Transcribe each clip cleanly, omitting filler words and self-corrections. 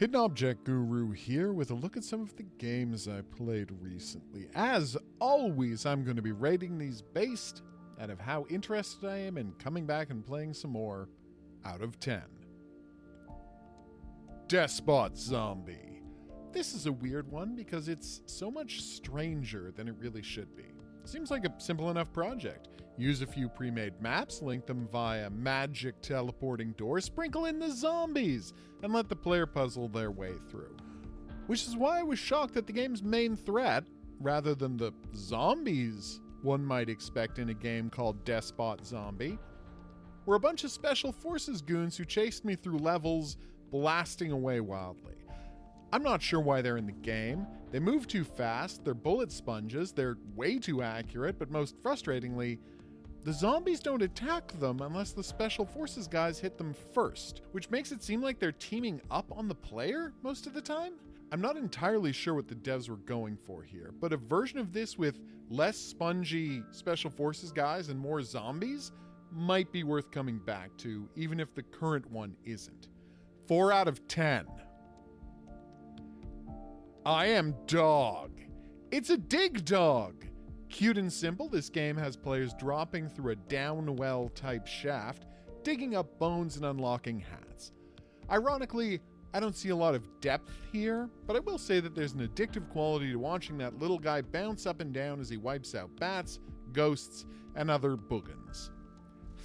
Hidden Object Guru here with a look at some of the games I played recently. As always, I'm going to be rating these based out of how interested I am in coming back and playing some more out of 10. Despot Zombie. This is a weird one because it's so much stranger than it really should be. Seems like a simple enough project. Use a few pre-made maps, link them via magic teleporting doors, sprinkle in the zombies, and let the player puzzle their way through. Which is why I was shocked that the game's main threat, rather than the zombies one might expect in a game called Despot Zombie, were a bunch of special forces goons who chased me through levels, blasting away wildly. I'm not sure why they're in the game. They move too fast, they're bullet sponges, they're way too accurate, but most frustratingly, the zombies don't attack them unless the special forces guys hit them first, which makes it seem like they're teaming up on the player most of the time. I'm not entirely sure what the devs were going for here, but a version of this with less spongy special forces guys and more zombies might be worth coming back to, even if the current one isn't. 4 out of 10. I Am Dog. It's a dig dog. Cute and simple, this game has players dropping through a down well type shaft, digging up bones and unlocking hats. Ironically, I don't see a lot of depth here, but I will say that there's an addictive quality to watching that little guy bounce up and down as he wipes out bats, ghosts, and other boogans.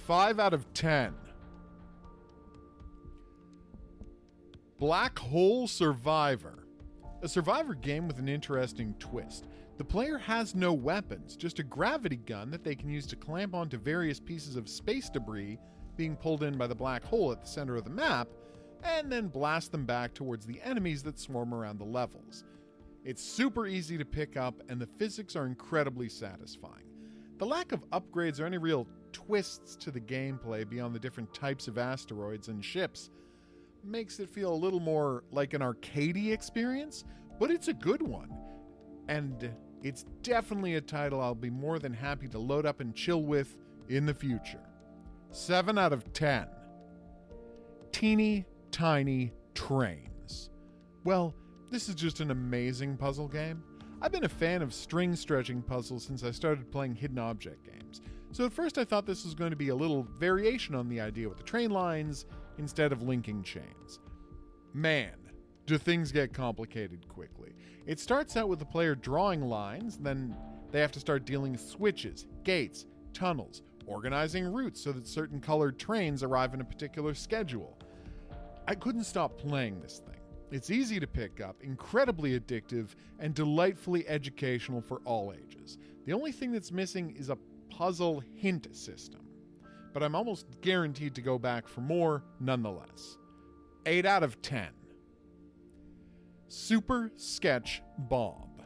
5 out of 10. Black Hole Survivor. A survivor game with an interesting twist. The player has no weapons, just a gravity gun that they can use to clamp onto various pieces of space debris being pulled in by the black hole at the center of the map, and then blast them back towards the enemies that swarm around the levels. It's super easy to pick up, and the physics are incredibly satisfying. The lack of upgrades or any real twists to the gameplay beyond the different types of asteroids and ships makes it feel a little more like an arcadey experience, but it's a good one. And it's definitely a title I'll be more than happy to load up and chill with in the future. 7 out of 10. Teeny Tiny Trains. Well, this is just an amazing puzzle game. I've been a fan of string-stretching puzzles since I started playing hidden object games. So at first I thought this was going to be a little variation on the idea with the train lines instead of linking chains. Man, do things get complicated quickly. It starts out with the player drawing lines, then they have to start dealing with switches, gates, tunnels, organizing routes so that certain colored trains arrive in a particular schedule. I couldn't stop playing this thing. It's easy to pick up, incredibly addictive, and delightfully educational for all ages. The only thing that's missing is a puzzle hint system, but I'm almost guaranteed to go back for more nonetheless. 8 out of 10. Super Sketch Bob.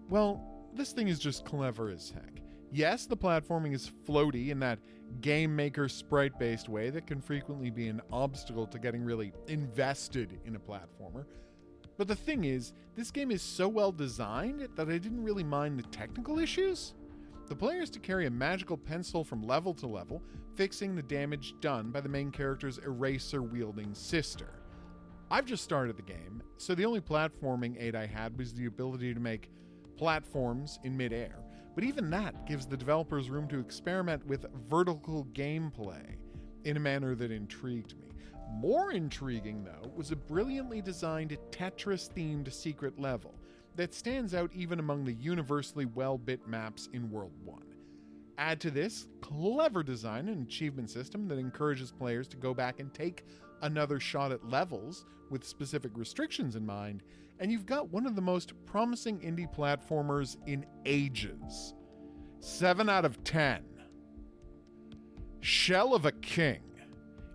Well, this thing is just clever as heck. Yes, the platforming is floaty in that game maker sprite-based way that can frequently be an obstacle to getting really invested in a platformer. But the thing is, this game is so well designed that I didn't really mind the technical issues. The player is to carry a magical pencil from level to level, fixing the damage done by the main character's eraser-wielding sister. I've just started the game, so the only platforming aid I had was the ability to make platforms in mid-air, but even that gives the developers room to experiment with vertical gameplay in a manner that intrigued me. More intriguing, though, was a brilliantly designed Tetris-themed secret level that stands out even among the universally well-bit maps in World 1. Add to this clever design and achievement system that encourages players to go back and take another shot at levels with specific restrictions in mind, and you've got one of the most promising indie platformers in ages. 7 out of 10. Shell of a King.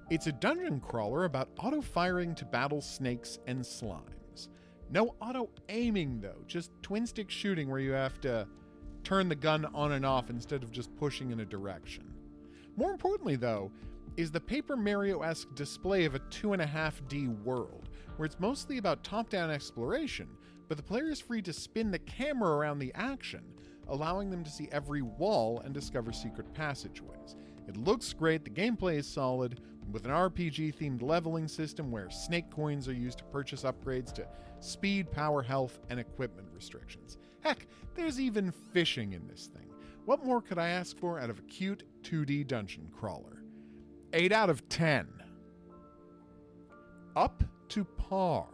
It's a dungeon crawler about auto-firing to battle snakes and slimes. No auto-aiming though, just twin-stick shooting where you have to turn the gun on and off instead of just pushing in a direction. More importantly though, is the Paper Mario-esque display of a 2.5D world, where it's mostly about top-down exploration, but the player is free to spin the camera around the action, allowing them to see every wall and discover secret passageways. It looks great, the gameplay is solid, with an RPG-themed leveling system where snake coins are used to purchase upgrades to speed, power, health, and equipment restrictions. Heck, there's even fishing in this thing. What more could I ask for out of a cute 2D dungeon crawler? 8 out of 10. Up to par.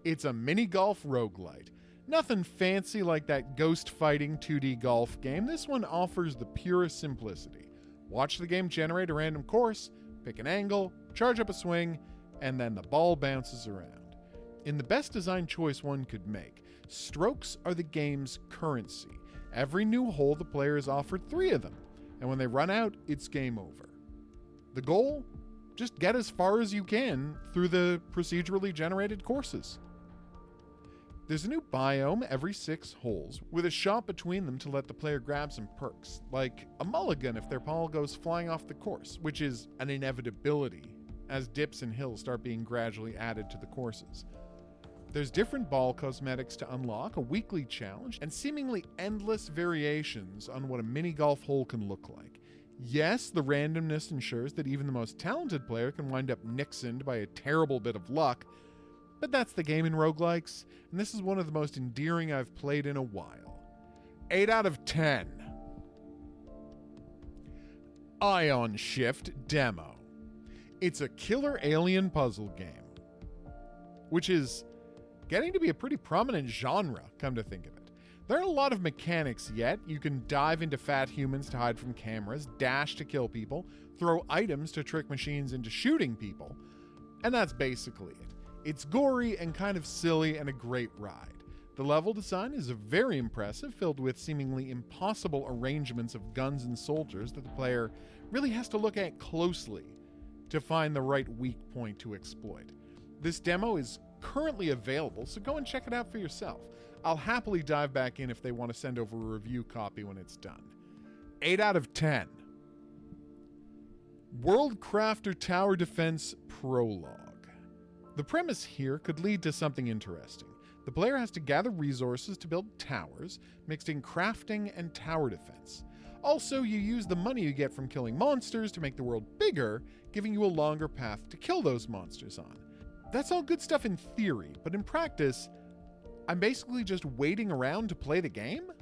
It's a mini-golf roguelite. Nothing fancy like that ghost-fighting 2D golf game. This one offers the purest simplicity. Watch the game generate a random course, pick an angle, charge up a swing, and then the ball bounces around. In the best design choice one could make, strokes are the game's currency. Every new hole the player is offered 3 of them, and when they run out, it's game over. The goal? Just get as far as you can through the procedurally generated courses. There's a new biome every 6 holes, with a shot between them to let the player grab some perks, like a mulligan if their ball goes flying off the course, which is an inevitability as dips and hills start being gradually added to the courses. There's different ball cosmetics to unlock, a weekly challenge, and seemingly endless variations on what a mini golf hole can look like. Yes, the randomness ensures that even the most talented player can wind up nixoned by a terrible bit of luck, but that's the game in roguelikes, and this is one of the most endearing I've played in a while. 8 out of 10. Ion Shift Demo. It's a killer alien puzzle game, which is getting to be a pretty prominent genre, come to think of it. There aren't a lot of mechanics yet. You can dive into fat humans to hide from cameras, dash to kill people, throw items to trick machines into shooting people, and that's basically it. It's gory and kind of silly and a great ride. The level design is very impressive, filled with seemingly impossible arrangements of guns and soldiers that the player really has to look at closely to find the right weak point to exploit. This demo is currently available, so go and check it out for yourself. I'll happily dive back in if they want to send over a review copy when it's done. 8 out of 10. World Crafter Tower Defense Prologue. The premise here could lead to something interesting. The player has to gather resources to build towers, mixed in crafting and tower defense. Also, you use the money you get from killing monsters to make the world bigger, giving you a longer path to kill those monsters on. That's all good stuff in theory, but in practice, I'm basically just waiting around to play the game?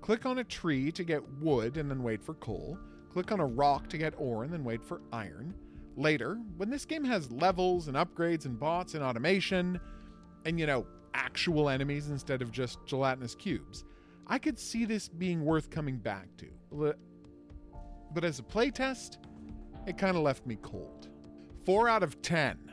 Click on a tree to get wood and then wait for coal. Click on a rock to get ore and then wait for iron. Later, when this game has levels and upgrades and bots and automation, and actual enemies instead of just gelatinous cubes, I could see this being worth coming back to. But as a playtest, it kind of left me cold. 4 out of 10.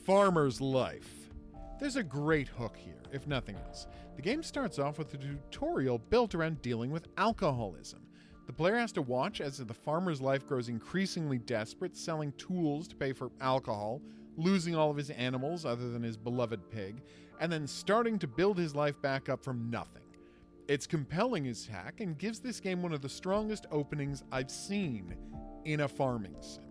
Farmer's Life. There's a great hook here, if nothing else. The game starts off with a tutorial built around dealing with alcoholism. The player has to watch as the farmer's life grows increasingly desperate, selling tools to pay for alcohol, losing all of his animals other than his beloved pig, and then starting to build his life back up from nothing. It's compelling as heck and gives this game one of the strongest openings I've seen in a farming sim.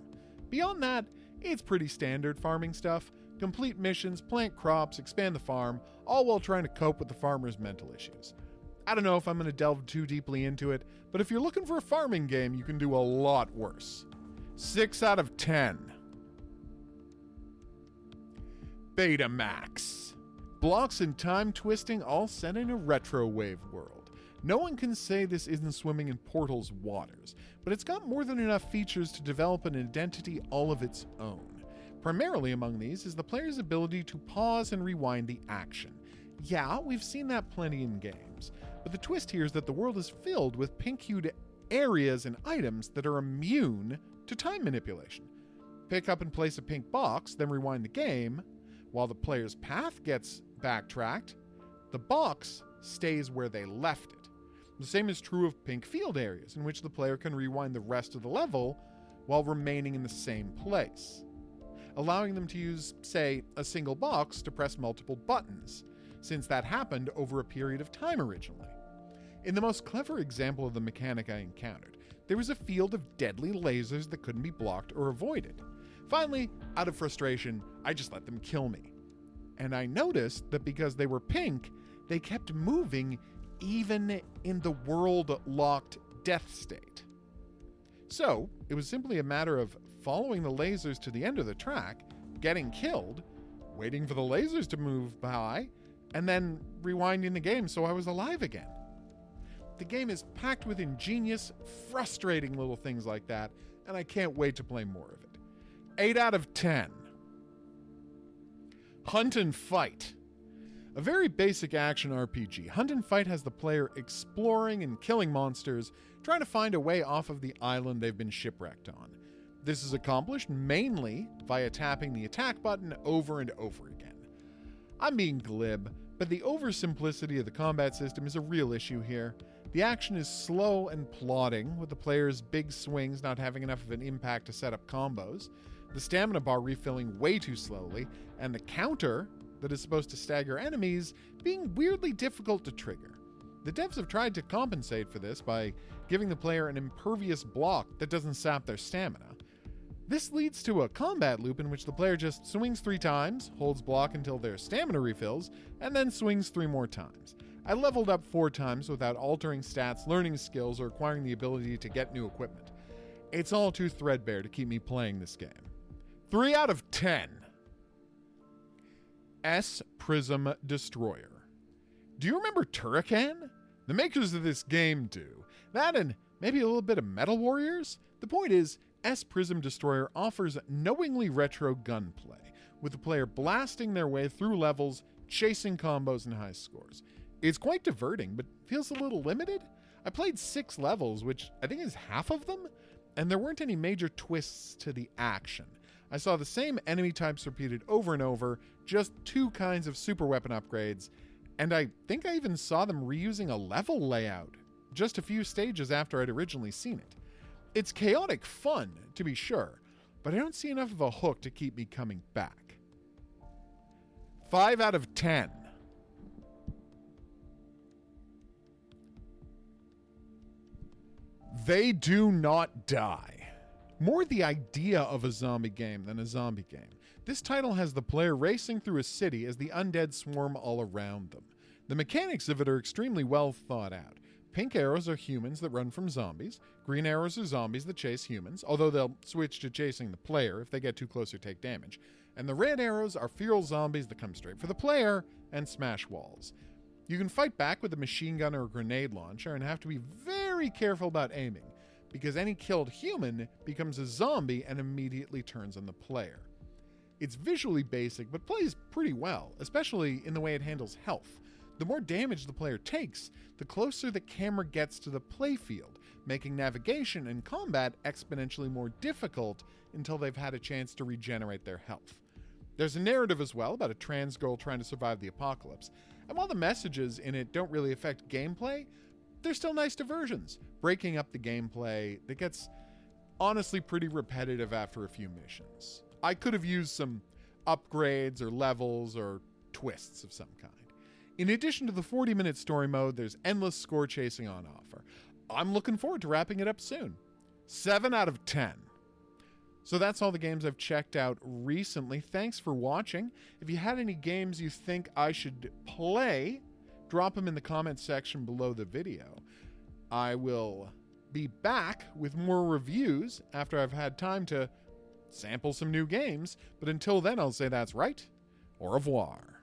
Beyond that, it's pretty standard farming stuff. Complete missions, plant crops, expand the farm, all while trying to cope with the farmer's mental issues. I don't know if I'm going to delve too deeply into it, but if you're looking for a farming game, you can do a lot worse. 6 out of 10. Betamax. Blocks and time twisting all set in a retro wave world. No one can say this isn't swimming in Portal's waters, but it's got more than enough features to develop an identity all of its own. Primarily among these is the player's ability to pause and rewind the action. Yeah, we've seen that plenty in games, but the twist here is that the world is filled with pink-hued areas and items that are immune to time manipulation. Pick up and place a pink box, then rewind the game. While the player's path gets backtracked, the box stays where they left it. The same is true of pink field areas, in which the player can rewind the rest of the level while remaining in the same place, allowing them to use, say, a single box to press multiple buttons, since that happened over a period of time originally. In the most clever example of the mechanic I encountered, there was a field of deadly lasers that couldn't be blocked or avoided. Finally, out of frustration, I just let them kill me. And I noticed that because they were pink, they kept moving even in the world-locked death state. So it was simply a matter of following the lasers to the end of the track, getting killed, waiting for the lasers to move by, and then rewinding the game so I was alive again. The game is packed with ingenious, frustrating little things like that, and I can't wait to play more of it. 8 out of 10. Hunt and Fight. A very basic action RPG, Hunt and Fight has the player exploring and killing monsters, trying to find a way off of the island they've been shipwrecked on. This is accomplished mainly via tapping the attack button over and over again. I'm being glib, but the oversimplicity of the combat system is a real issue here. The action is slow and plodding, with the player's big swings not having enough of an impact to set up combos, the stamina bar refilling way too slowly, and the counter that is supposed to stagger enemies being weirdly difficult to trigger. The devs have tried to compensate for this by giving the player an impervious block that doesn't sap their stamina. This leads to a combat loop in which the player just swings 3 times, holds block until their stamina refills, and then swings 3 more times. I leveled up 4 times without altering stats, learning skills, or acquiring the ability to get new equipment. It's all too threadbare to keep me playing this game. 3 out of 10. S Prism Destroyer. Do you remember Turrican? The makers of this game do. That and maybe a little bit of Metal Warriors? The point is, S Prism Destroyer offers knowingly retro gunplay, with the player blasting their way through levels, chasing combos and high scores. It's quite diverting, but feels a little limited. I played 6 levels, which I think is half of them, and there weren't any major twists to the action. I saw the same enemy types repeated over and over, just 2 kinds of super weapon upgrades, and I think I even saw them reusing a level layout just a few stages after I'd originally seen it. It's chaotic fun, to be sure, but I don't see enough of a hook to keep me coming back. 5 out of 10. They Do Not Die. More the idea of a zombie game than a zombie game. This title has the player racing through a city as the undead swarm all around them. The mechanics of it are extremely well thought out. Pink arrows are humans that run from zombies. Green arrows are zombies that chase humans, although they'll switch to chasing the player if they get too close or take damage. And the red arrows are feral zombies that come straight for the player and smash walls. You can fight back with a machine gun or a grenade launcher and have to be very careful about aiming, because any killed human becomes a zombie and immediately turns on the player. It's visually basic, but plays pretty well, especially in the way it handles health. The more damage the player takes, the closer the camera gets to the playfield, making navigation and combat exponentially more difficult until they've had a chance to regenerate their health. There's a narrative as well about a trans girl trying to survive the apocalypse, and while the messages in it don't really affect gameplay, they're still nice diversions, breaking up the gameplay that gets honestly pretty repetitive after a few missions. I could have used some upgrades or levels or twists of some kind. In addition to the 40-minute story mode, there's endless score chasing on offer. I'm looking forward to wrapping it up soon. 7 out of 10. So that's all the games I've checked out recently. Thanks for watching. If you had any games you think I should play, drop them in the comments section below the video. I will be back with more reviews after I've had time to sample some new games, but until then I'll say that's right. Au revoir.